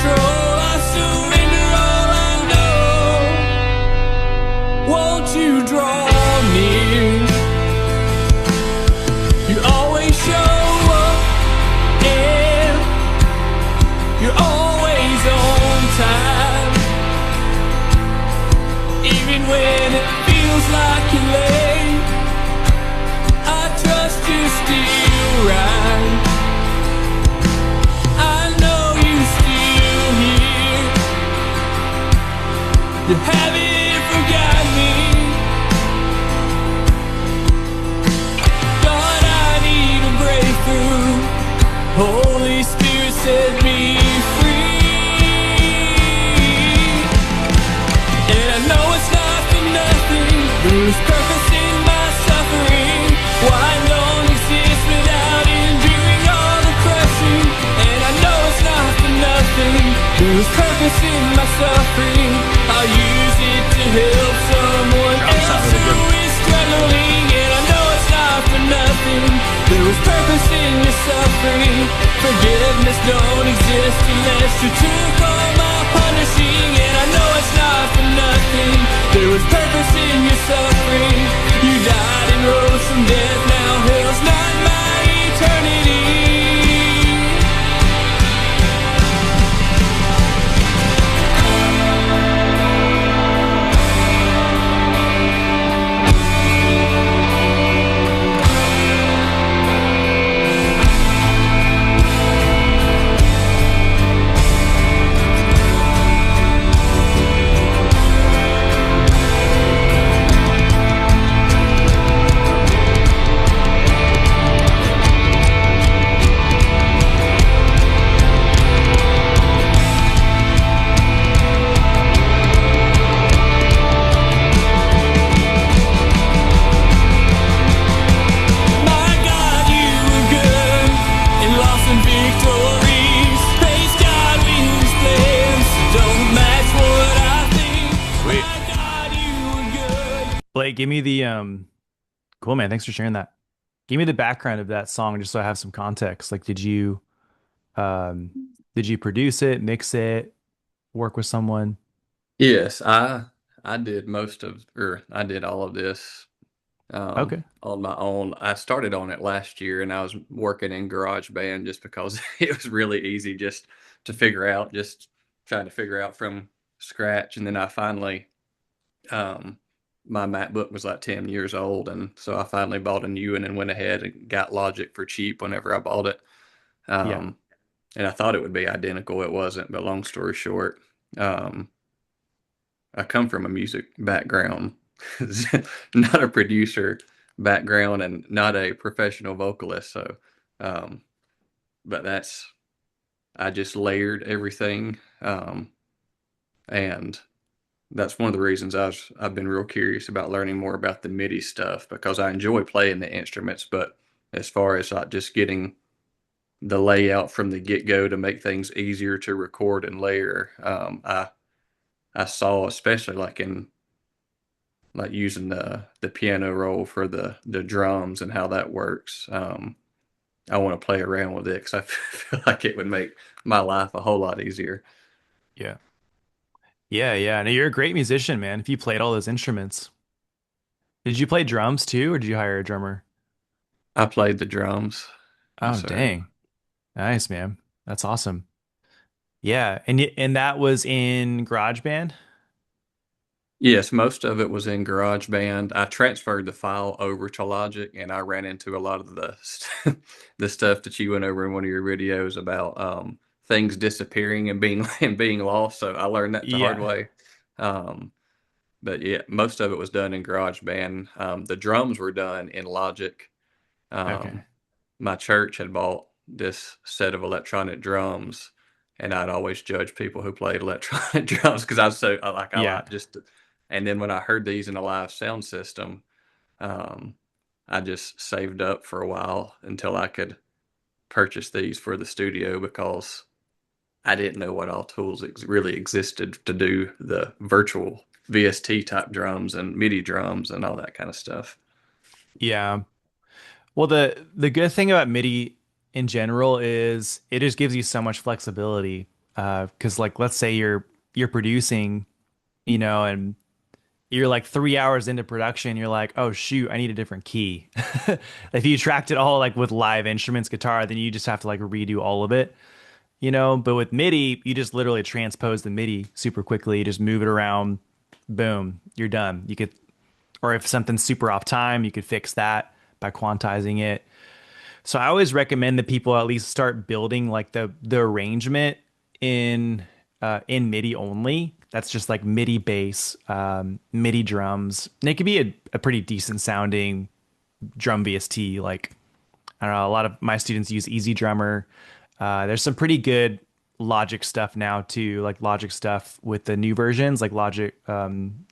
control. I surrender all I know. Won't you draw near? You always show up and you're always on time. Even when it feels like you're late, I trust you're still right. I know you're still here. You haven't forgotten me. God, I need a breakthrough. Holy Spirit, set me free. And I know it's not for nothing. There's purpose in my suffering. Why don't exist without enduring all the crushing? And I know it's not for nothing. There's purpose in my suffering. I'll use it to help someone else who is struggling. And I know it's not for nothing. There is purpose in your suffering. Forgiveness don't exist unless you took all my punishing. And I know it's not for nothing. There was purpose in your suffering. You died and rose from death. Now hell's not my eternity. Blake, give me the cool, man. Thanks for sharing that. Give me the background of that song just so I have some context. Like, um did you produce it, mix it, work with someone? Yes, I did most of, or I did all of this Okay. on my own. I started on it last year, and I was working in GarageBand just because it was really easy just to figure out, just trying to figure out from scratch. And then I finally, um, my MacBook was like 10 years old, and so I finally bought a new one and went ahead and got Logic for cheap whenever I bought it. Yeah. Um, and I thought it would be identical. It wasn't, but long story short, um, I come from a music background, not a producer background, and not a professional vocalist. So, um, but I just layered everything, and that's one of the reasons I've been real curious about learning more about the MIDI stuff, because I enjoy playing the instruments, but as far as like just getting the layout from the get go to make things easier to record and layer, I saw, especially like in like using the piano roll for the drums and how that works. I want to play around with it because I feel like it would make my life a whole lot easier. Yeah. Yeah, yeah. No, you're a great musician, man. If you played all those instruments. Did you play drums too, or did you hire a drummer? I played the drums. Yes, Oh, sir. dang. Nice, man. That's awesome. Yeah. And that was in GarageBand? Yes, most of it was in GarageBand. I transferred the file over to Logic, and I ran into a lot of the stuff that you went over in one of your videos about things disappearing and being and being lost. So I learned that the hard Yeah. way. Um, but yeah, most of it was done in GarageBand. The drums were done in Logic. Okay. Um, my church had bought this set of electronic drums, and I'd always judge people who played electronic drums because I Yeah. like just. And then when I heard these in a live sound system, um, I just saved up for a while until I could purchase these for the studio, because I didn't know what all tools really existed to do the virtual VST type drums and MIDI drums and all that kind of stuff. Yeah. Well, the good thing about MIDI in general is it just gives you so much flexibility. Because like let's say you're producing, and you're like 3 hours into production, you're like, oh shoot, I need a different key. If you tracked it all like with live instruments, guitar, then you just have to like redo all of it, But with MIDI, you just literally transpose the MIDI super quickly. You just move it around, boom, you're done. You could, or if something's super off time, you could fix that by quantizing it. So I always recommend that people at least start building like the arrangement in MIDI only. That's just like MIDI bass, MIDI drums. And it could be a pretty decent sounding drum VST. Like I don't know, a lot of my students use Easy Drummer. There's some pretty good Logic stuff now too, like Logic stuff with the new versions, like Logic 11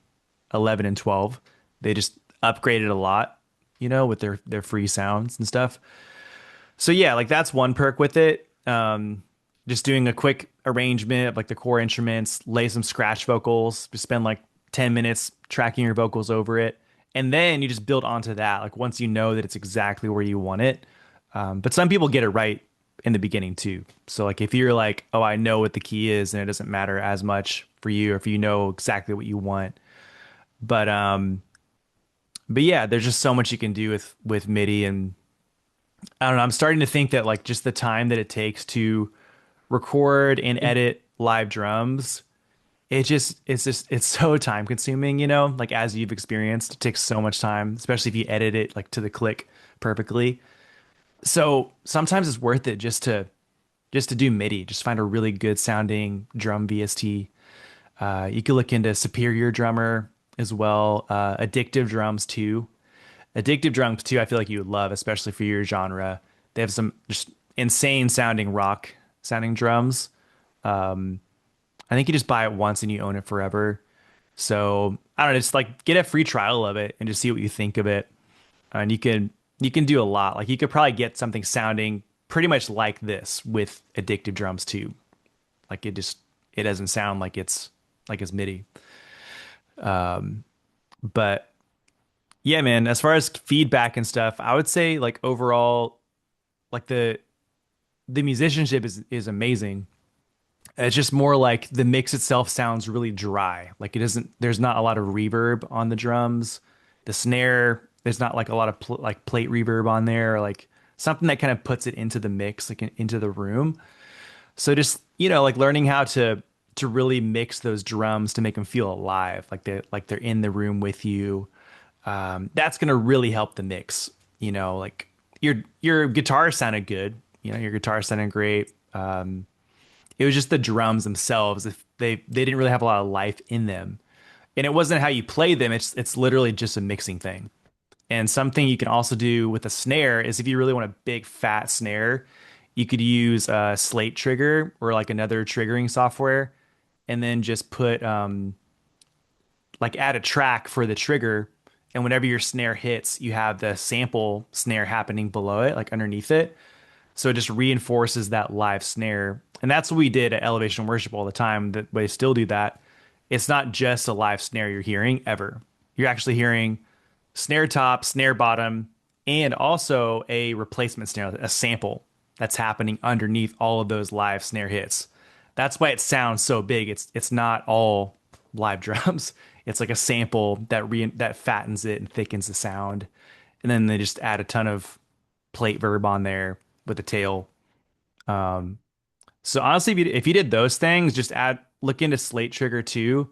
and 12. They just upgraded a lot, with their free sounds and stuff. So yeah, like that's one perk with it. Just doing a quick arrangement of like the core instruments, lay some scratch vocals, just spend like 10 minutes tracking your vocals over it. And then you just build onto that. Like once you know that it's exactly where you want it. But some people get it right in the beginning too. So like if you're like, oh, I know what the key is and it doesn't matter as much for you, or if you know exactly what you want. But but yeah, there's just so much you can do with MIDI. And I don't know, I'm starting to think that like just the time that it takes to record and edit live drums, it's so time consuming, like as you've experienced, it takes so much time, especially if you edit it like to the click perfectly. So sometimes it's worth it just to do MIDI, just find a really good sounding drum VST. You could look into Superior Drummer as well, Addictive Drums too. Addictive Drums too, I feel like you would love, especially for your genre. They have some just insane sounding rock sounding drums. I think you just buy it once and you own it forever. So I don't know, just like get a free trial of it and just see what you think of it. And you can do a lot. Like you could probably get something sounding pretty much like this with Addictive Drums too. Like it doesn't sound like it's MIDI. But yeah, man, as far as feedback and stuff, I would say like overall, like the musicianship is amazing. It's just more like the mix itself sounds really dry. Like it doesn't, there's not a lot of reverb on the drums. The snare, there's not like a lot of like plate reverb on there, or like something that kind of puts it into the mix, like into the room. So just, like learning how to really mix those drums to make them feel alive, like they're in the room with you. That's gonna really help the mix. Like your guitar sounded good. Your guitar sounded great. It was just the drums themselves. If they didn't really have a lot of life in them, and it wasn't how you play them. It's literally just a mixing thing. And something you can also do with a snare is if you really want a big fat snare, you could use a Slate Trigger or like another triggering software, and then just put like add a track for the trigger. And whenever your snare hits, you have the sample snare happening below it, like underneath it. So it just reinforces that live snare. And that's what we did at Elevation Worship all the time. That they still do that. It's not just a live snare you're hearing ever. You're actually hearing snare top, snare bottom, and also a replacement snare, a sample that's happening underneath all of those live snare hits. That's why it sounds so big. It's not all live drums. It's like a sample that fattens it and thickens the sound. And then they just add a ton of plate verb on there with the tail. Um, so honestly, if you did those things, just look into Slate Trigger too,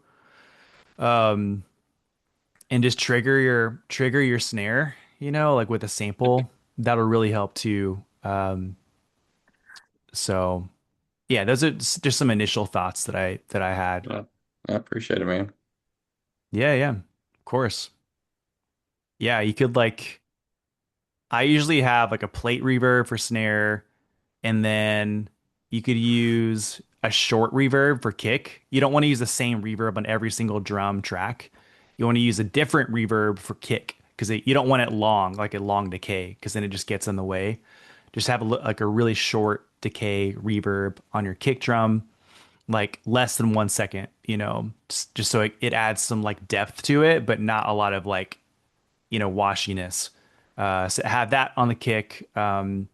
um, and just trigger your snare. Like with a sample, that'll really help too. So yeah, those are just some initial thoughts that I had. I appreciate it, man. Yeah, yeah, of course. Yeah, you could like I usually have like a plate reverb for snare, and then you could use a short reverb for kick. You don't want to use the same reverb on every single drum track. You want to use a different reverb for kick because you don't want it long, like a long decay, because then it just gets in the way. Just have like a really short decay reverb on your kick drum, like less than 1 second, just so it adds some like depth to it, but not a lot of like, washiness. So have that on the kick. And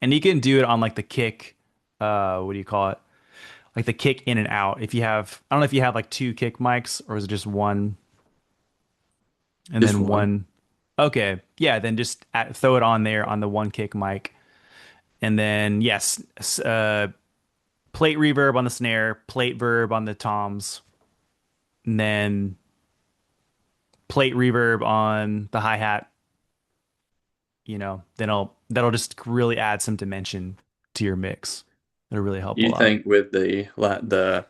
you can do it on like the kick, what do you call it? like the kick in and out. If you have, I don't know if you have like two kick mics or is it just one and Just then one. one? Okay, yeah, then just throw it on there on the one kick mic, and then yes, plate reverb on the snare, plate verb on the toms, and then plate reverb on the hi hat. Then that'll just really add some dimension to your mix. It'll really help a You lot. think with the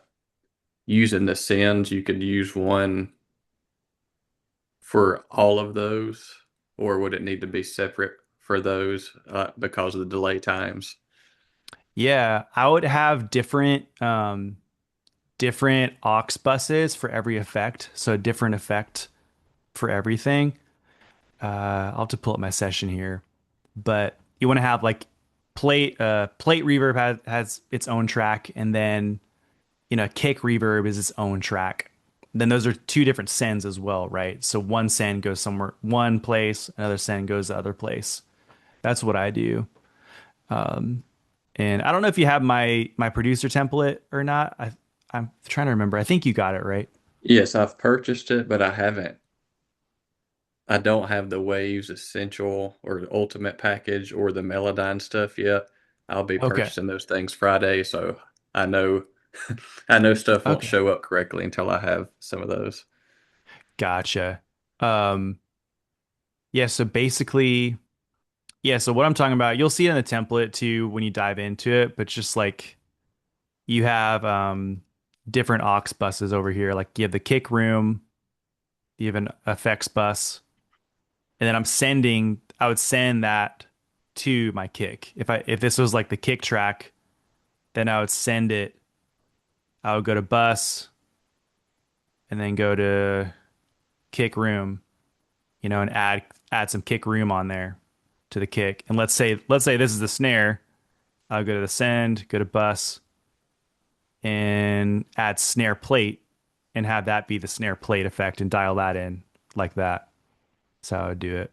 using the sends, you could use one for all of those, or would it need to be separate for those because of the delay times? Yeah, I would have different aux buses for every effect, so a different effect for everything. I'll have to pull up my session here, but you want to have like plate reverb has its own track, and then kick reverb is its own track. Then those are two different sends as well, right? So one send goes somewhere one place, another send goes the other place. That's what I do. And I don't know if you have my producer template or not. I'm trying to remember. I think you got it right. Yes, I've purchased it, but I haven't. I don't have the Waves Essential or Ultimate package or the Melodyne stuff yet. I'll be Okay. purchasing those things Friday, so I know I know stuff won't Okay. show up correctly until I have some of those. Gotcha. Um, yeah, so basically, yeah, so what I'm talking about, you'll see it in the template too when you dive into it, but just like you have different aux buses over here. Like you have the kick room, you have an effects bus, and then I would send that to my kick. If this was like the kick track, then I would send it, I would go to bus and then go to kick room, and add some kick room on there to the kick. And let's say this is the snare. I'll go to the send, go to bus, and add snare plate and have that be the snare plate effect and dial that in like that. That's how I would do it.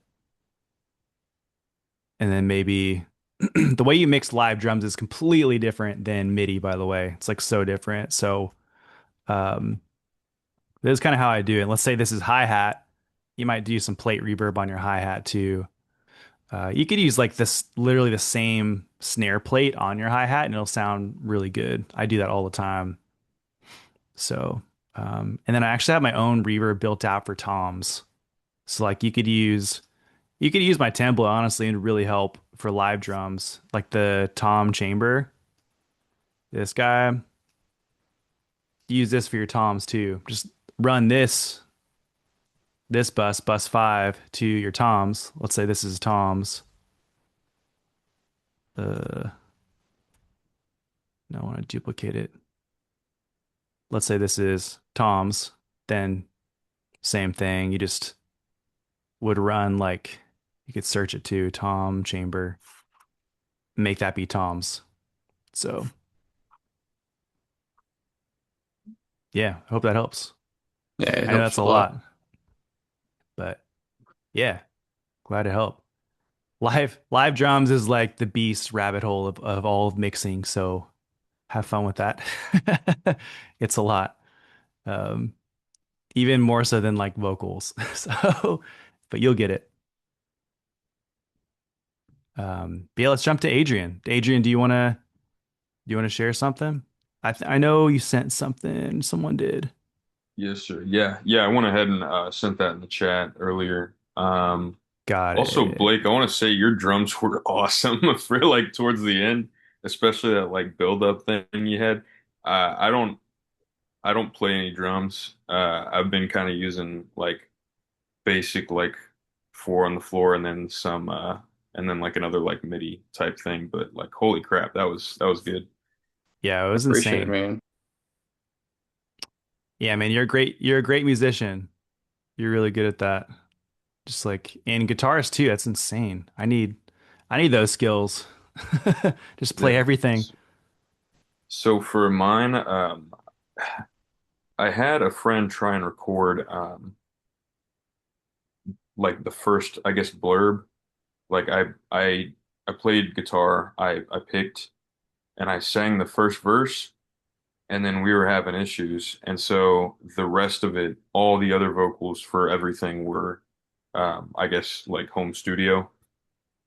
And then maybe the way you mix live drums is completely different than MIDI, by the way. It's like so different. So um, this is kind of how I do it. Let's say this is hi-hat. You might do some plate reverb on your hi-hat too. You could use like this, literally the same snare plate on your hi-hat and it'll sound really good. I do that all the time. So, and then I actually have my own reverb built out for toms. So like you could use my template honestly and really help for live drums, like the tom chamber. This guy, use this for your toms too. Just run this bus 5 to your toms. Let's say this is toms. Uh, no, I want to duplicate it. Let's say this is toms. Then same thing. You just would run like you could search it to tom chamber, make that be toms. So yeah, I hope that helps. Yeah, it I know helps that's a a lot. lot, but yeah, glad to help. Live drums is like the beast rabbit hole of all of mixing, so have fun with that. It's a lot. Um, Even more so than like vocals. So, but you'll get it. But yeah, let's jump to Adrian. Adrian, do you want to share something? I know you sent something. Someone did. Yes, sir. Yeah, yeah. I went ahead and sent that in the chat earlier. Got Also, it. Blake, I want to say your drums were awesome for like towards the end, especially that like build up thing you had. I don't play any drums. I've been kind of using like basic like four on the floor and then some and then like another like MIDI type thing. But like holy crap, that was good. Yeah, it I was appreciate it, insane. man. Yeah, man, you're a great musician. You're really good at that. Just like and guitarist too. That's insane. I need those skills. Just play Yeah. everything. So for mine, I had a friend try and record like the first, I guess, blurb. Like I played guitar, I picked and I sang the first verse and then we were having issues, and so the rest of it, all the other vocals for everything were, I guess, like home studio,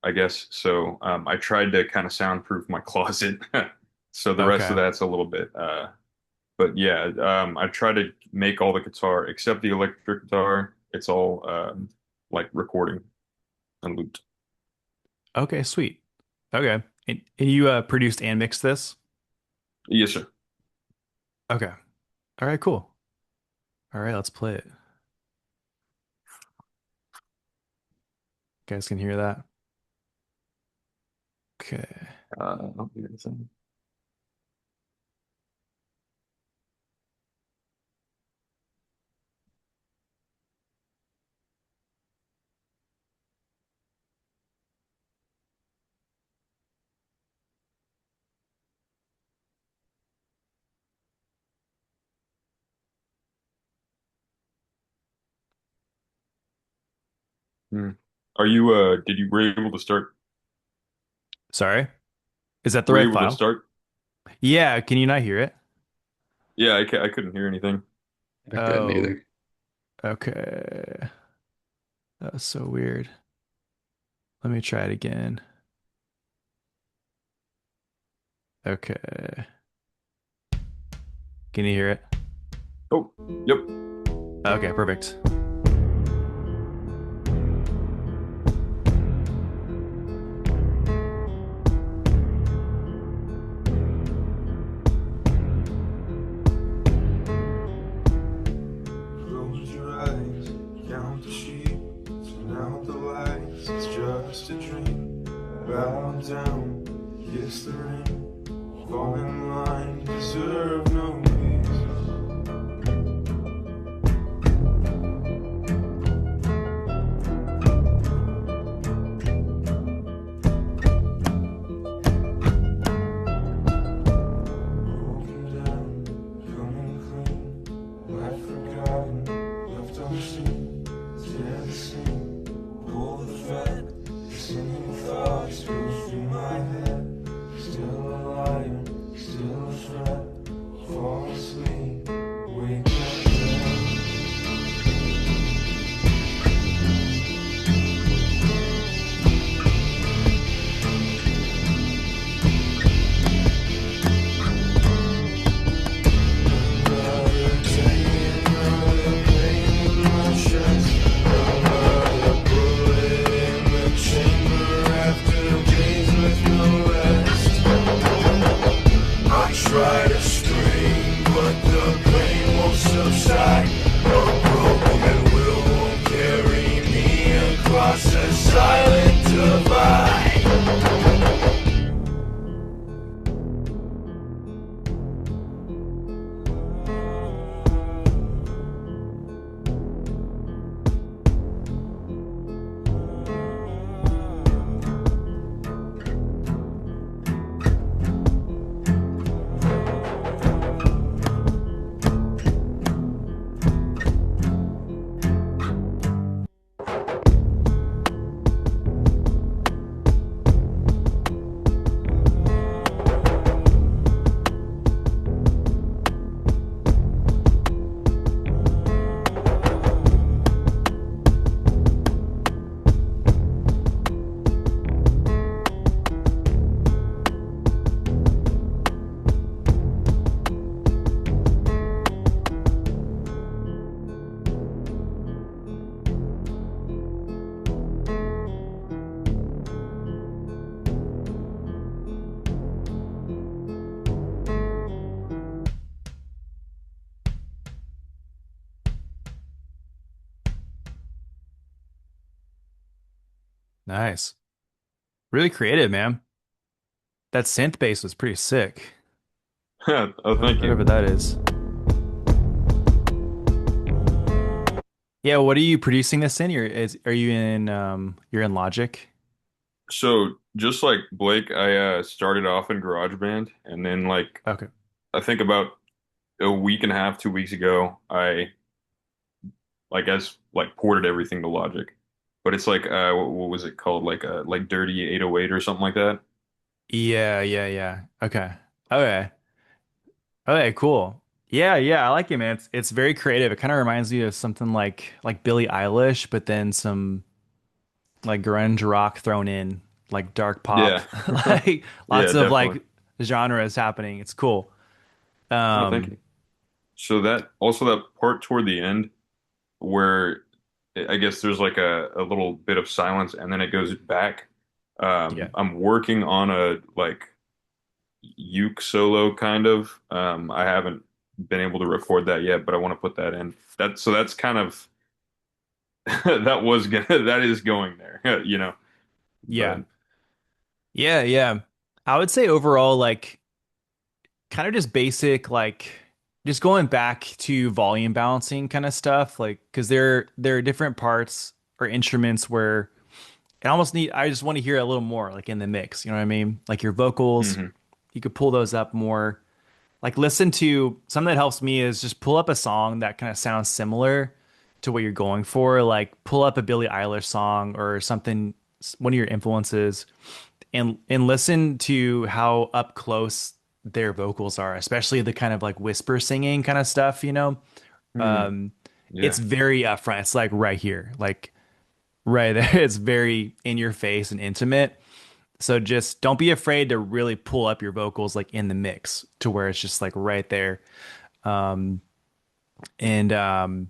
I guess. So I tried to kind of soundproof my closet, so the rest of Okay. that's a little bit. But yeah, I try to make all the guitar except the electric guitar. It's all like recording and looped. Okay, sweet. Okay. And you produced and mixed this? Yes, sir. Okay. All right, cool. All right, let's play it. You guys can hear that? Okay. I'll do this thing. Hmm. Are you did you were you able to start Sorry. Is that the were right you able to file? start? Yeah, can you not hear it? Yeah, I couldn't hear anything. I couldn't Oh, either. okay. That's so weird. Let me try it again. Okay. Can you hear it? Oh, yep. Okay, perfect. Close your eyes, count the sheep, turn out the lights, it's just a dream. Bow down, kiss the ring, fall in line, deserve no peace. Broken down, coming clean, life forgotten, left unseen. Tear the seam, pull the thread, singing thoughts go through my head. Still a liar, still a threat. Fall asleep, wake up again. Another day, another pain in my chest. Another bullet in the chamber after days with no rest. I try to scream, but the pain won't subside. A broken will won't carry me across a silent divide. Nice. Really creative, man. That synth bass was pretty sick. Oh, thank Whatever you. that is. Yeah, what are you producing this in? Are you in you're in Logic? So just like Blake, I started off in GarageBand, and then like Okay. I think about a week and a half, 2 weeks ago, I like as like ported everything to Logic. But it's like what was it called? Like Dirty 808 or something like that. Yeah, yeah, yeah. Okay. Okay. Okay, cool. Yeah, yeah, I like it, man. It's very creative. It kind of reminds me of something like Billie Eilish, but then some like grunge rock thrown in, like dark pop, Yeah. like Yeah, lots of definitely. like genres happening. It's cool. Oh, thank Um, you. So that also that part toward the end where I guess there's like a little bit of silence and then it goes back. yeah. I'm working on a like uke solo kind of. I haven't been able to record that yet, but I want to put that in. That's kind of that is going there, you know. But Yeah. Yeah, yeah. I would say overall, like kind of just basic, like just going back to volume balancing kind of stuff, like because there are different parts or instruments where I just want to hear a little more like in the mix, you know what I mean? Like your vocals, mhm. you could pull those up more. Like listen to something that helps me is just pull up a song that kind of sounds similar to what you're going for. Like pull up a Billie Eilish song or something, one of your influences, and listen to how up close their vocals are, especially the kind of like whisper singing kind of stuff, you know? Hmm. Um, it's Yeah. very upfront. It's like right here, like right there. It's very in your face and intimate. So just don't be afraid to really pull up your vocals like in the mix to where it's just like right there. Um, and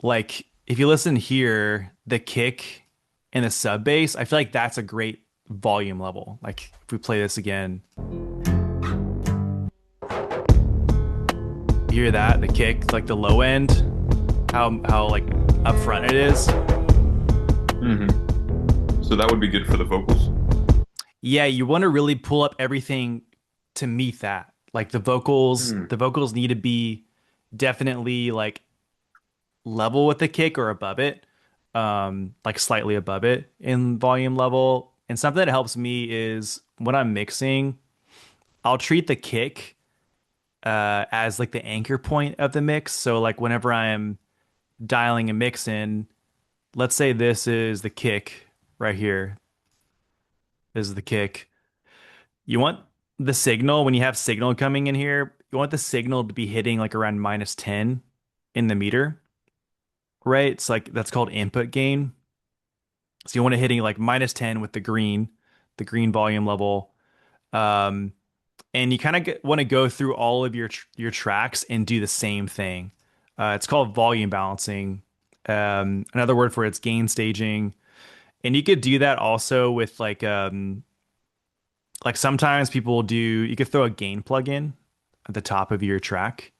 like if you listen here, the kick and the sub bass, I feel like that's a great volume level. Like if we play this again, you hear that? The kick, like the low end, how like upfront it is. Hmm. So that would be good for the vocals. Yeah, you want to really pull up everything to meet that. Like Hmm. the vocals need to be definitely like level with the kick or above it, like slightly above it in volume level. And something that helps me is when I'm mixing, I'll treat the kick as like the anchor point of the mix. So like whenever I'm dialing a mix in, let's say this is the kick right here. This is the kick. You want the signal when you have signal coming in here, you want the signal to be hitting like around -10 in the meter, right? It's like that's called input gain. So you want it hitting like -10 with the green volume level. Um, and you kind of want to go through all of your tracks and do the same thing. It's called volume balancing. Another word for it's gain staging. And you could do that also with like sometimes people will do you could throw a gain plugin at the top of your track,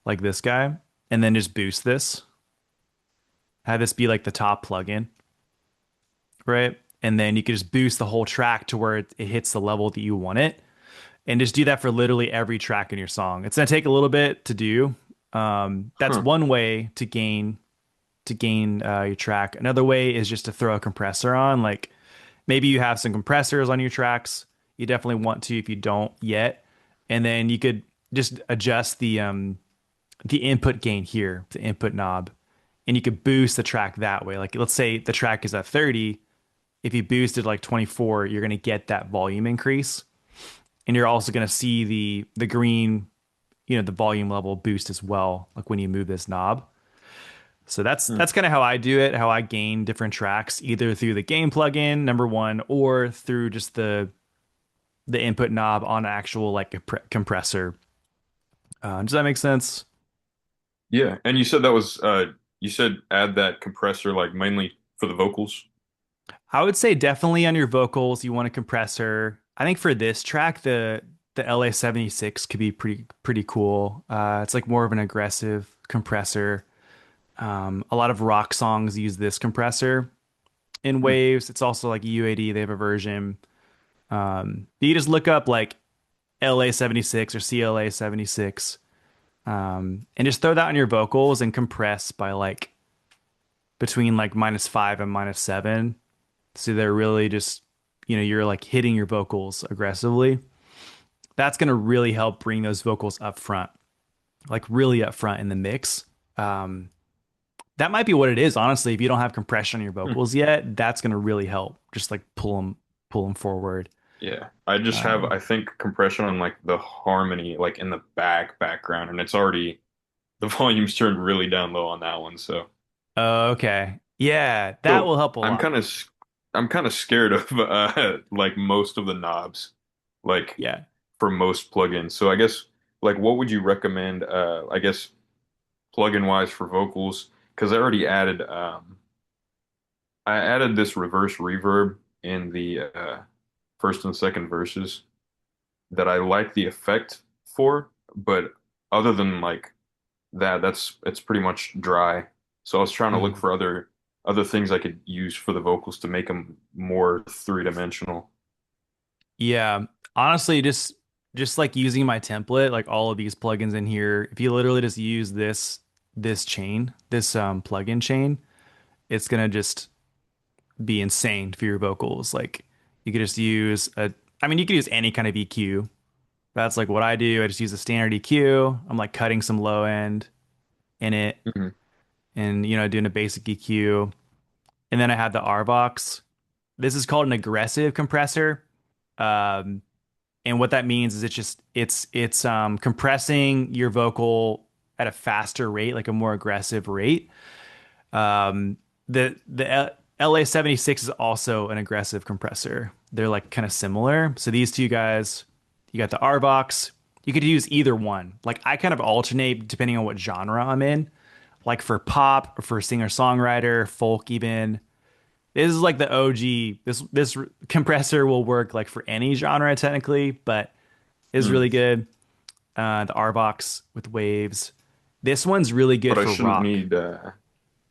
like this guy, and then just boost this. Have this be like the top plugin, right? And then you could just boost the whole track to where it hits the level that you want it. And just do that for literally every track in your song. It's gonna take a little bit to do. That's Huh. one way to gain your track. Another way is just to throw a compressor on. Like maybe you have some compressors on your tracks. You definitely want to if you don't yet. And then you could just adjust the input gain here, the input knob, and you could boost the track that way. Like let's say the track is at 30. If you boosted like 24, you're gonna get that volume increase. And you're also gonna see the green, the volume level boost as well, like when you move this knob. So Hmm. that's kind of how I do it, how I gain different tracks, either through the gain plugin, number one, or through just the input knob on an actual like compressor. Does that make sense? Yeah. And you said add that compressor like mainly for the vocals. I would say definitely on your vocals, you want a compressor. I think for this track, the LA 76 could be pretty cool. It's like more of an aggressive compressor. A lot of rock songs use this compressor in Hmm. waves. It's also like UAD, they have a version. You just look up like LA 76 or CLA 76, and just throw that on your vocals and compress by like between like -5 and -7. So they're really just, you're like hitting your vocals aggressively. That's going to really help bring those vocals up front, like really up front in the mix. Um, that might be what it is, honestly. If you don't have compression on your Hmm. vocals yet, that's going to really help. Just like pull them forward. Yeah. I just have, Um, I think, compression on like the harmony, like in the background, and it's already the volume's turned really down low on that one. So, oh, okay. Yeah, that will so help a I'm lot. I'm kind of scared of like most of the knobs, like Yeah. for most plugins. So I guess like what would you recommend? I guess plugin wise for vocals, because I added this reverse reverb in the first and second verses that I like the effect for, but other than like that, it's pretty much dry. So I was trying to look Mhm. for other things I could use for the vocals to make them more three-dimensional. Yeah. Honestly, just like using my template, like all of these plugins in here, if you literally just use this chain, this plugin chain, it's gonna just be insane for your vocals. Like you could just use I mean, you could use any kind of EQ. That's like what I do. I just use a standard EQ. I'm like cutting some low end in it Mhm. and doing a basic EQ. And then I have the RVox. This is called an aggressive compressor. Um, and what that means is it's compressing your vocal at a faster rate, like a more aggressive rate. The LA-76 is also an aggressive compressor. They're like kind of similar. So these two guys, you got the RVox. You could use either one. Like I kind of alternate depending on what genre I'm in. Like for pop or for singer-songwriter, folk even. This is like the OG. This compressor will work like for any genre technically, but is Mm. really good. The RVox with waves. This one's really good But I for shouldn't rock. need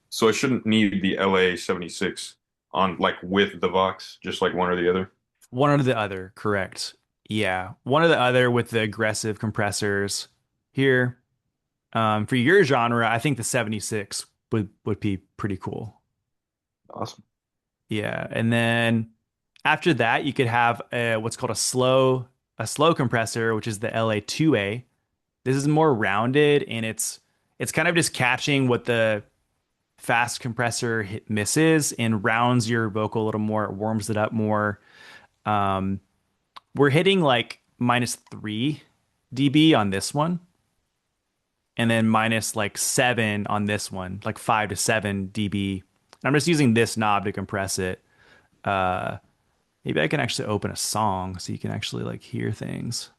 so I shouldn't need the LA-76 on like with the Vox, just like one or the other. One or the other, correct. Yeah, one or the other with the aggressive compressors here. For your genre, I think the 76 would be pretty cool. Awesome. Yeah, and then after that, you could have what's called a slow compressor, which is the LA2A. This is more rounded, and it's kind of just catching what the fast compressor misses and rounds your vocal a little more. It warms it up more. Um, we're hitting like -3 dB on this one, and then minus like 7 on this one, like 5 to 7 dB. I'm just using this knob to compress it. Uh, maybe I can actually open a song so you can actually like hear things.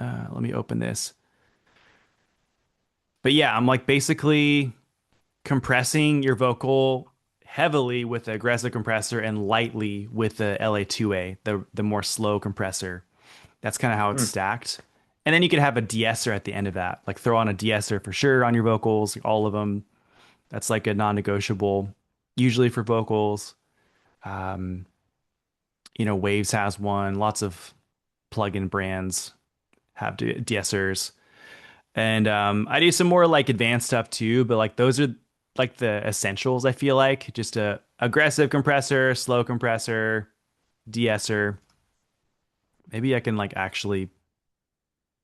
Let me open this. But yeah, I'm like basically compressing your vocal heavily with the aggressive compressor and lightly with the LA2A, the more slow compressor. That's kind of how it's Hmm. stacked. And then you could have a de-esser at the end of that. Like throw on a de-esser for sure on your vocals, like all of them. That's like a non-negotiable, usually for vocals. Um, Waves has one. Lots of plugin brands have de-essers. And I do some more like advanced stuff too, but like those are like the essentials, I feel like. Just a aggressive compressor, slow compressor, de-esser. Maybe I can like actually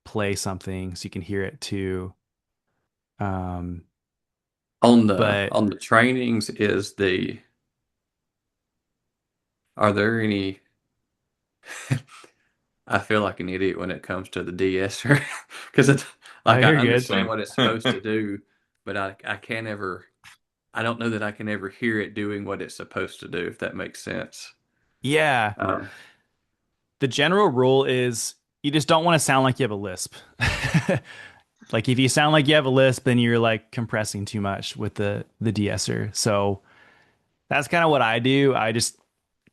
play something so you can hear it too. Um, On the but on the trainings, are there any? I feel like an idiot when it comes to the de-esser because it's oh, like I you're good. understand Same. what it's supposed to do, but I can't ever. I don't know that I can ever hear it doing what it's supposed to do, if that makes sense. Yeah. Um, The general rule is you just don't want to sound like you have a lisp. Like if you sound like you have a lisp, then you're like compressing too much with the de-esser. So that's kind of what I do. I just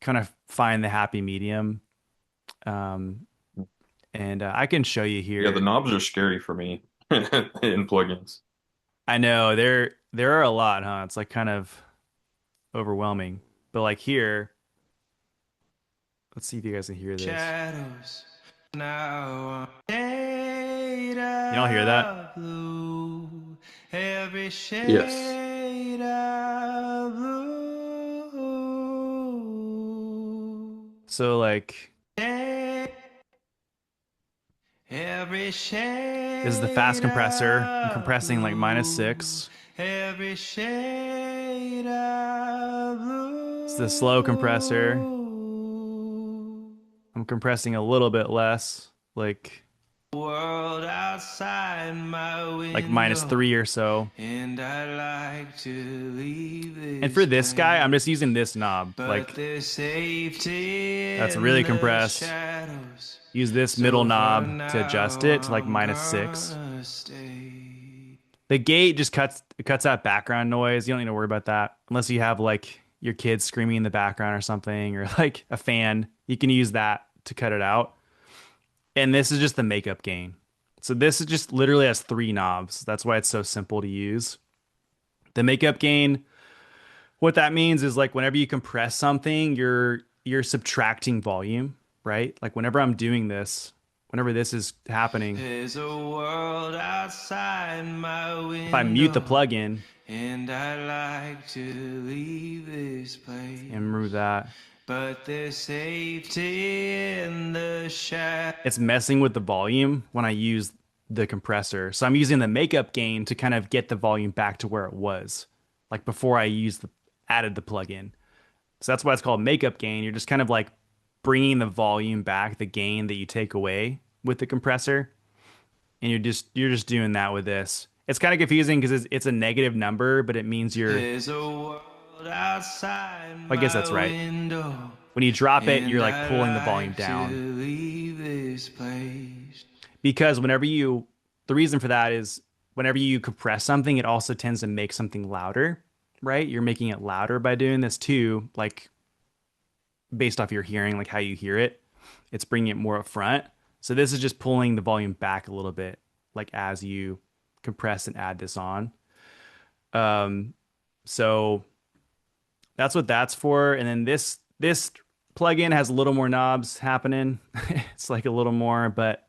kind of find the happy medium. Um, and I can show you Yeah, the here. knobs are scary for me in plugins. I know there are a lot, huh? It's like kind of overwhelming. But like here, let's see if you guys can hear this. Shadows now shade You don't hear that? of blue, every yes. shade of blue. So like Every this is the fast shade compressor. I'm of compressing like blue, -6. every shade of It's the slow compressor. blue. I'm compressing a little bit less, World outside my like window, -3 or so. and I like to leave And for this this guy, I'm place, just using this knob. but Like there's safety that's in really the compressed. shadows. Use this middle So for knob to adjust now, it to like I'm -6. gonna stay. The gate just cuts out background noise. You don't need to worry about that unless you have like your kids screaming in the background or something, or like a fan. You can use that to cut it out. And this is just the makeup gain. So this is just literally has 3 knobs. That's why it's so simple to use. The makeup gain, what that means is like whenever you compress something, you're subtracting volume, right? Like whenever I'm doing this, whenever this is happening, There's a world outside my if I mute the window, plugin and I like to leave this place, and remove that, but there's safety in the shadows. it's messing with the volume when I use the compressor. So I'm using the makeup gain to kind of get the volume back to where it was, like before I added the plugin. So that's why it's called makeup gain. You're just kind of like bringing the volume back, the gain that you take away with the compressor, and you're just doing that with this. It's kind of confusing because it's a negative number, but it means There's a world outside I guess that's my right. window, When you drop it, you're and like pulling the volume like to down. leave this place. Because the reason for that is whenever you compress something, it also tends to make something louder, right? You're making it louder by doing this too, like based off your hearing, like how you hear it. It's bringing it more up front. So this is just pulling the volume back a little bit, like as you compress and add this on. So that's what that's for. And then this plugin has a little more knobs happening. It's like a little more, but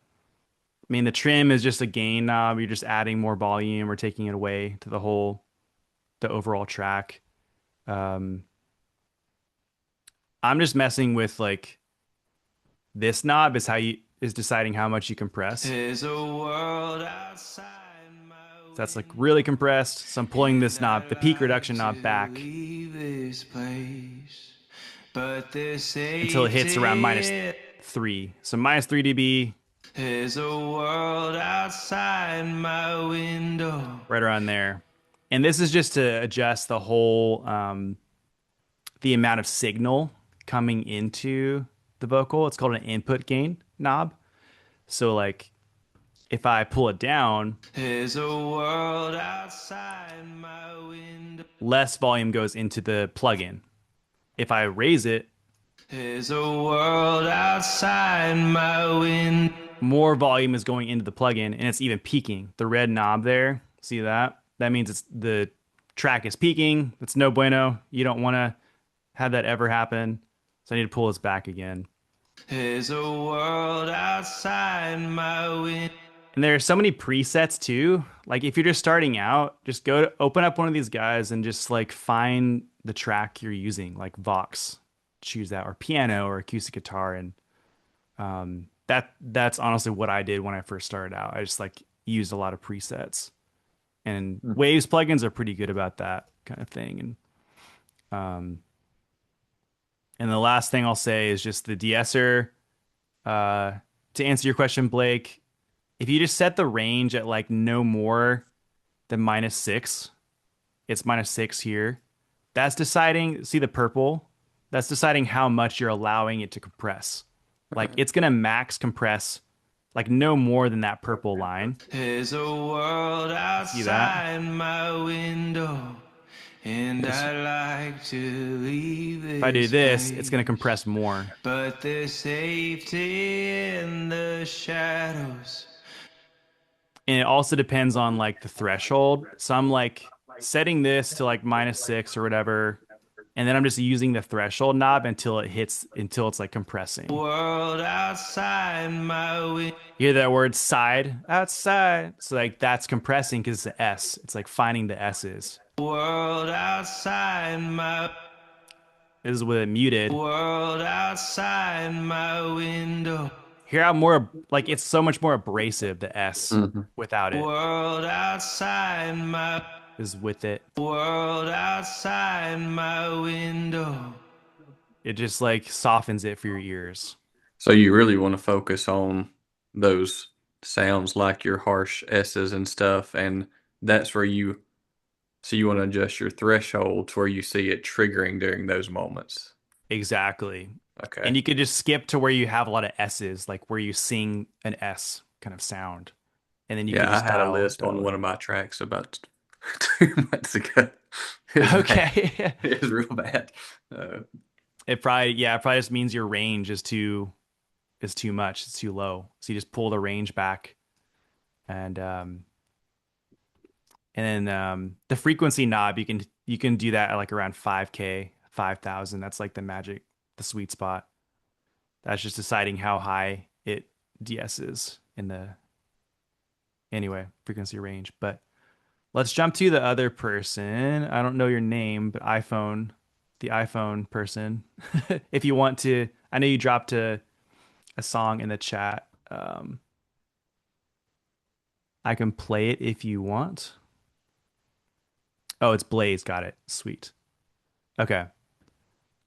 I mean, the trim is just a gain knob. You're just adding more volume or taking it away to the overall track. I'm just messing with like this knob is deciding how much you compress. So There's a world outside my that's like really compressed. So I'm pulling this knob, the peak reduction knob to back leave this place, but there's until it hits around safety. -3. So -3 dB, There's a world outside my window. right around there. And this is just to adjust the whole, the amount of signal coming into the vocal. It's called an input gain knob. So like if I pull it down, There's a world outside my window. less volume goes into the plugin. If I raise it, There's a world outside my window. more volume is going into the plugin and it's even peaking. The red knob there, see that? That means the track is peaking. It's no bueno. You don't want to have that ever happen. So I need to pull this back again. There's a world outside my window. And there are so many presets too. Like if you're just starting out, just open up one of these guys and just like find the track you're using, like Vox, choose that, or piano or acoustic guitar. And that's honestly what I did when I first started out. I just like used a lot of presets, and Waves plugins are pretty good about that kind of thing. And the last thing I'll say is just the de-esser. To answer your question, Blake, if you just set the range at like no more than -6, it's -6 here. That's deciding, see the purple? That's deciding how much you're allowing it to compress. Like it's going to max compress like no more than that purple line. There's a world See that? outside my window, and I like to leave this If I do this, place, it's going to compress more. but there's safety in the shadows. And it also depends on like the threshold. So I'm like setting this to like -6 or whatever. And then I'm just using the threshold knob until it's like compressing. World outside my window. You hear that word side? Outside. So like that's compressing because it's an S. It's like finding the S's. World outside my This is with it muted. world outside my window. Hear how more like it's so much more abrasive, the S without it World outside my is with it. world outside my window. It just like softens it for your ears. So you really want to focus on those sounds like your harsh S's and stuff, and that's where you want to adjust your threshold to where you see it triggering during those moments. Exactly. Okay. And you could just skip to where you have a lot of S's, like where you sing an S kind of sound. And then you could Yeah, I just had a list on dial one it. of my tracks about 2 months ago. It was bad. Okay. It was real bad. Uh, It probably just means your range is too much. It's too low. So you just pull the range back and the frequency knob you can do that at like around 5K, 5,000. That's like the sweet spot. That's just deciding how high it de-esses in the anyway, frequency range. But let's jump to the other person. I don't know your name, but the iPhone person. If you want to, I know you dropped a song in the chat. I can play it if you want. Oh, it's Blaze. Got it. Sweet. Okay.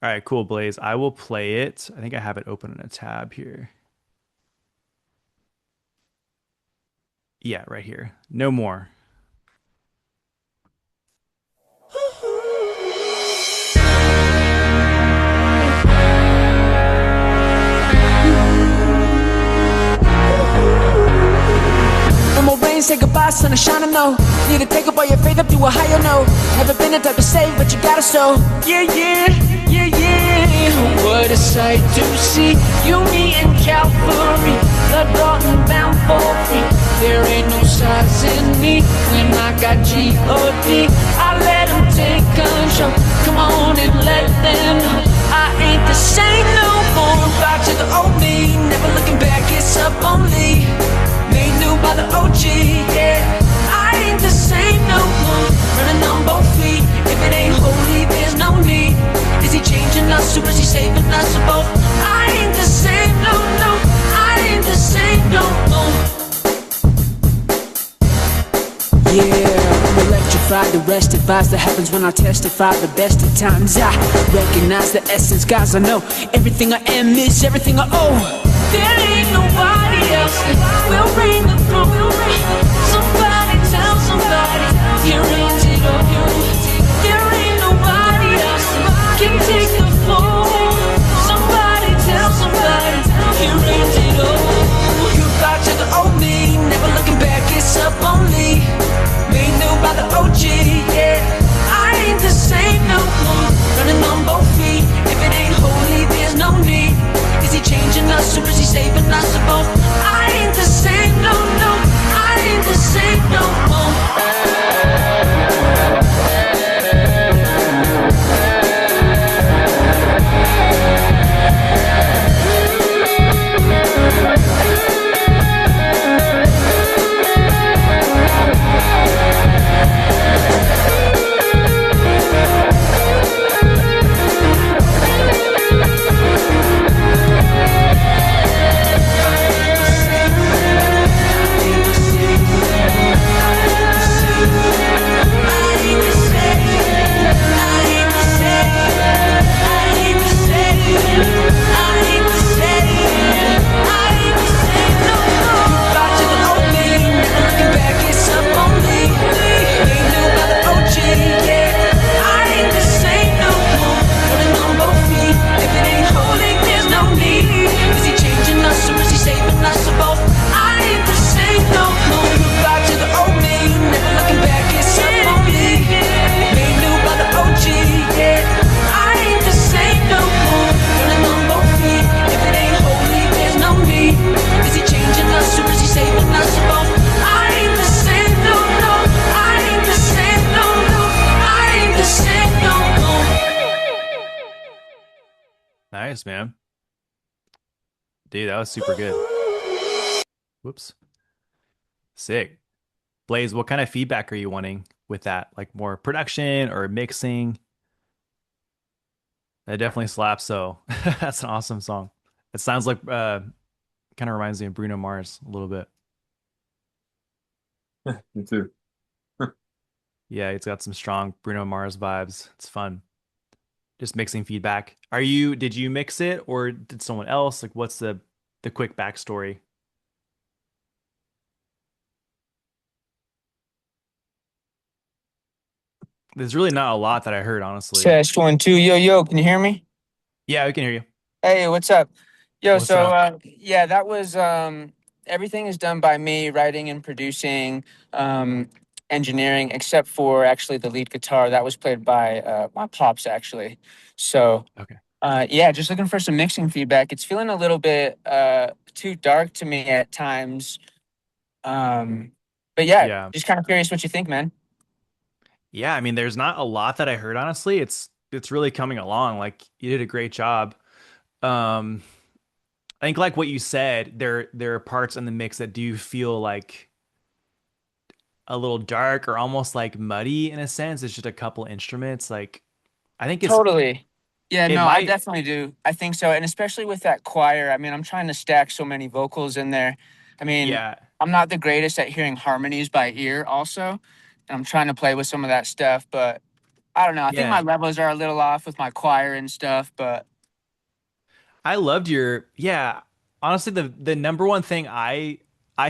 All right, cool, Blaze. I will play it. I think I have it open in a tab here. Yeah, right here. No more. No more rain, say goodbye, sun is shining, no. Need to take up all your faith up to a higher note. Never been the type to save, but you gotta show. Yeah, yeah, yeah, yeah. What a sight to see. You, me, and Calvary. Blood bought and bound for free. There ain't no size in me. When I got G.O.D., I let them take control. Come on and let them know. I ain't the same no more. Back to the old me. Never looking back, it's up only. Made new by the OG, yeah. I ain't the same no more. Running on both feet. If it ain't holy, there's no need. Is he changing us or is he saving us both? I ain't the same, no, no. I ain't the same no more. Yeah, I'm electrified, the rest advise that happens when I testify the best of times. I recognize the essence, guys, I know everything I am is everything I owe. There ain't nobody else that will reign the throne. Somebody tell somebody, he reigns it all. There ain't nobody else that can take the fall. Somebody tell somebody, he reigns it all. Goodbye to the old me, never looking back, it's up only. Made new by the OG, yeah. I ain't the same no more. Running on both feet, if it ain't holy, there's no need. Is he changing us or is he saving us both? I ain't the same, no, no. I ain't the same no Nice, man. Dude, that was super good. Whoops. Sick. Blaze, what kind of feedback are you wanting with that? Like more production or mixing? That definitely slaps, so that's an awesome song. It sounds like kind of reminds me of Bruno Mars a little bit. Me too. Yeah, it's got some strong Bruno Mars vibes. It's fun. just mixing feedback. Did you mix it or did someone else? Like what's the quick backstory? There's really not a lot that I heard, honestly. Test 1 2, yo yo, can you hear me? Yeah, we can hear you. Hey, what's up? Yo, What's so up? yeah, that was everything is done by me, writing and producing, um, engineering, except for actually the lead guitar that was played by my pops actually. So Okay. yeah, just looking for some mixing feedback. It's feeling a little bit too dark to me at times. Um, but yeah, Yeah. just kind of curious what you think, man. Yeah, I mean, there's not a lot that I heard, honestly. It's really coming along. Like you did a great job. Um, I think like what you said, there are parts in the mix that do feel like a little dark or almost like muddy in a sense. It's just a couple instruments. Like I think Totally. Yeah, it no, I might, definitely do. I think so. And especially with that choir, I mean, I'm trying to stack so many vocals in there. I mean, yeah, I'm not the greatest at hearing harmonies by ear, also. And I'm trying to play with some of that stuff, but I don't know. I think my yeah. levels are a little off with my choir and stuff, but I loved your yeah. Honestly, the number one thing I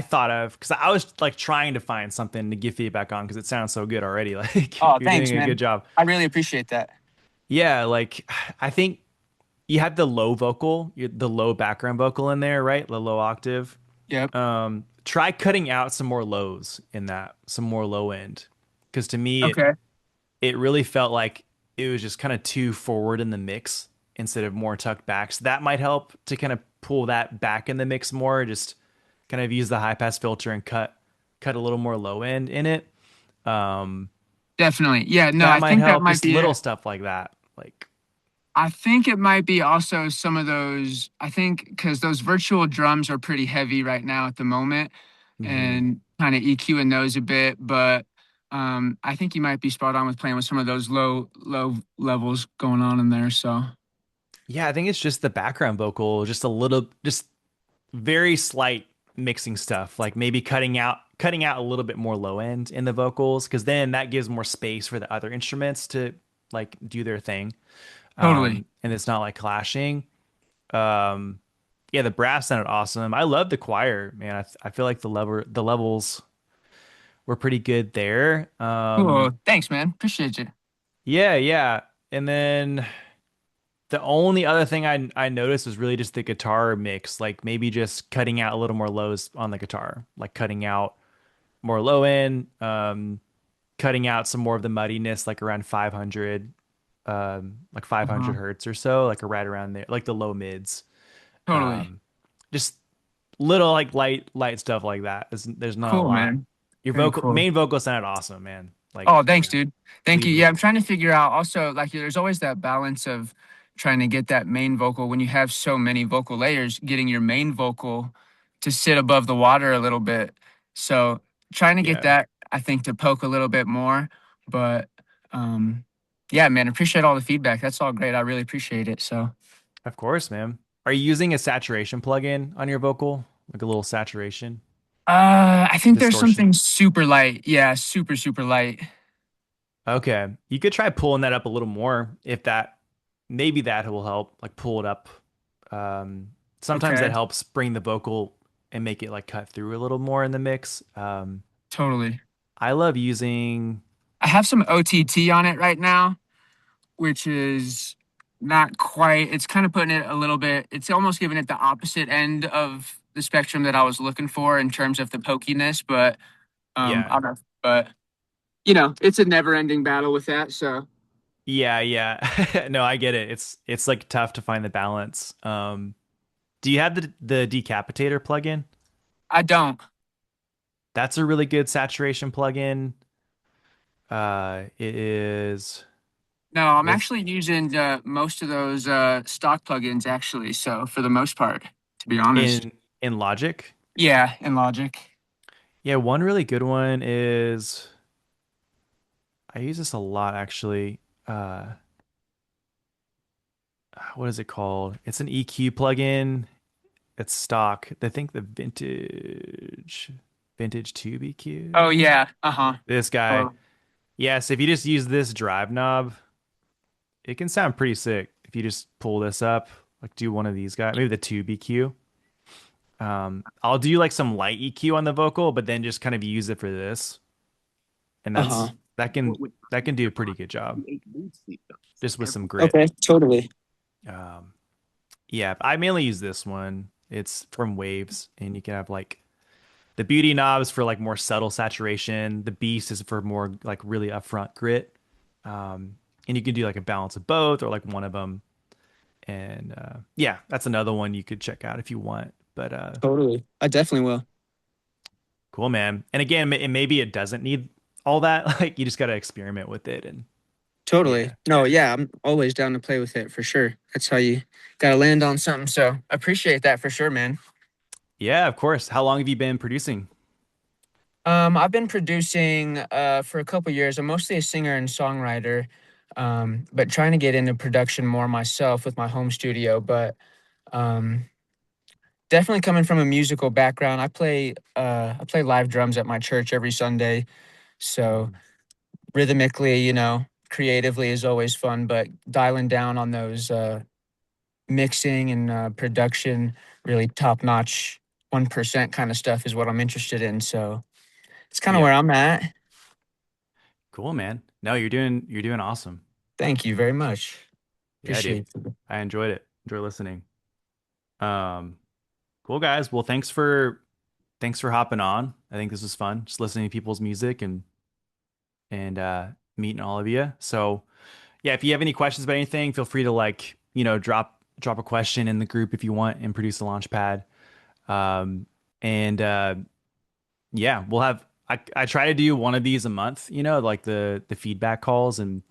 thought of because I was like trying to find something to give feedback on because it sounds so good already. Like oh, you're thanks, doing a good man. job. I really appreciate that. Yeah, like I think you had the low vocal, the low background vocal in there, right? The low octave. Yep. Try cutting out some more lows in that, some more low end. Because to me, Okay. it really felt like it was just kind of too forward in the mix instead of more tucked back. So that might help to kind of pull that back in the mix more. Just kind of use the high pass filter and cut a little more low end in it. Um, Definitely. Yeah, no, that I might think that help. might Just be little it. stuff like that. Like, I think it might be also some of those. I think because those virtual drums are pretty heavy right now at the moment, mhm. and kind of EQing those a bit. But I think you might be spot on with playing with some of those low levels going on in there. So Yeah, I think it's just the background vocal, just a little, just very slight mixing stuff, like maybe cutting out a little bit more low end in the vocals, because then that gives more space for the other instruments to like do their thing. totally And it's not like clashing. Um, yeah, the brass sounded awesome. I love the choir, man. I feel like the levels were pretty good there. cool. Thanks, man. Appreciate you. Yeah, yeah. And then the only other thing I noticed was really just the guitar mix, like maybe just cutting out a little more lows on the guitar, like cutting out more low end, cutting out some more of the muddiness, like around 500, like 500 Uh-huh. hertz or so, like right around there, like the low mids. Totally Um, just little like light stuff like that. There's not a cool, lot. man. Your Very vocal cool. main vocal sounded awesome, man. Like, Oh, thanks, yeah, dude. Thank you. lead Yeah, I'm vocal. trying to figure out also like there's always that balance of trying to get that main vocal when you have so many vocal layers, getting your main vocal to sit above the water a little bit. So trying to get Yeah, that, I think, to poke a little bit more. But um yeah, man, appreciate all the feedback. That's all great. I really appreciate it. So of course, man. Are you using a saturation plugin on your vocal? Like a little saturation I think there's distortion? something super light. Yeah, super light. Okay. You could try pulling that up a little more if that maybe that will help, like pull it up. Um, sometimes that Okay, helps bring the vocal and make it like cut through a little more in the mix. totally. I love using I have some OTT on it right now, which is not quite, it's kind of putting it a little bit, it's almost giving it the opposite end of the spectrum that I was looking for in terms of the pokiness, but yeah. I don't know. But you know, it's a never ending battle with that. So Yeah, yeah. No, I get it. It's like tough to find the balance. Do you have the decapitator plugin? I don't. That's a really good saturation plugin. It is No, I'm with actually using most of those stock plugins actually. So for the most part, to be honest. in Logic. Yeah, in Logic. Yeah, one really good one is I use this a lot actually. Uh, what is it called? It's an EQ plugin. It's stock. I think the vintage tube Oh EQ. yeah. Uh-huh. This guy. Oh, Yes, if you just use this drive knob, it can sound pretty sick if you just pull this up, like do one of these guys, maybe the tube EQ. I'll do like some light EQ on the vocal, but then just kind of use it for this, and Uh-huh. that can do a pretty good job just with some grit. Okay, totally. Um, yeah, I mainly use this one. It's from Waves, and you can have like the beauty knobs for like more subtle saturation. The beast is for more like really upfront grit. And you can do like a balance of both or like one of them. And yeah, that's another one you could check out if you want. But Totally. I definitely will. cool, man. And again, maybe it doesn't need all that. Like you just got to experiment with it. And Totally. yeah, No, yeah, I'm always down to play with it for sure. That's how you gotta land on something. So appreciate that for sure, man. yeah, of course. How long have you been producing? I've been producing for a couple years. I'm mostly a singer and songwriter, but trying to get into production more myself with my home studio. But um, definitely coming from a musical background. I play live drums at my church every Sunday. So rhythmically, creatively is always fun, but dialing down on those mixing and production, really top notch 1% kind of stuff is what I'm interested in. So it's kind of Yeah, where I'm at. cool, man. No, you're doing awesome. Thank you very much. Yeah, dude. Appreciate it. I enjoyed it. Enjoy listening. Um, cool guys. Well, thanks for hopping on. I think this was fun, just listening to people's music and meeting all of you. So yeah, if you have any questions about anything, feel free to like, drop a question in the group if you want and produce a Launchpad. And yeah, I try to do one of these a month, like the feedback calls. And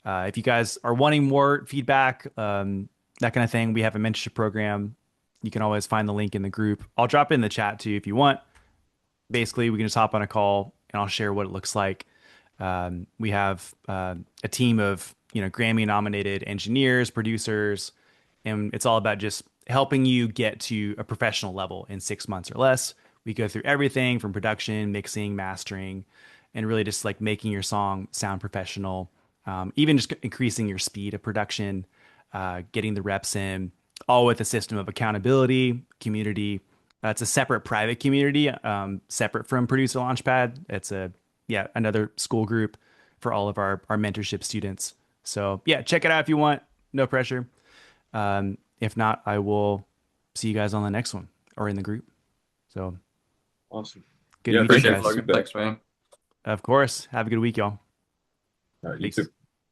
if you guys are wanting more feedback, that kind of thing, we have a mentorship program. You can always find the link in the group. I'll drop it in the chat too if you want. Basically, we can just hop on a call and I'll share what it looks like. We have a team of Grammy-nominated engineers, producers, and it's all about just helping you get to a professional level in 6 months or less. We go through everything from production, mixing, mastering, and really just like making your song sound professional. Even just increasing your speed of production, getting the reps in, all with a system of accountability, community. It's a separate private community, separate from Producer Launchpad. It's another school group for all of our mentorship students. So yeah, check it out if you want. No pressure. If not, I will see you guys on the next one or in the group. So Awesome. good Yeah, to meet you Appreciate it, guys. Logan. Thanks, man. Of course. Have a good week, y'all. All right, you Peace. too.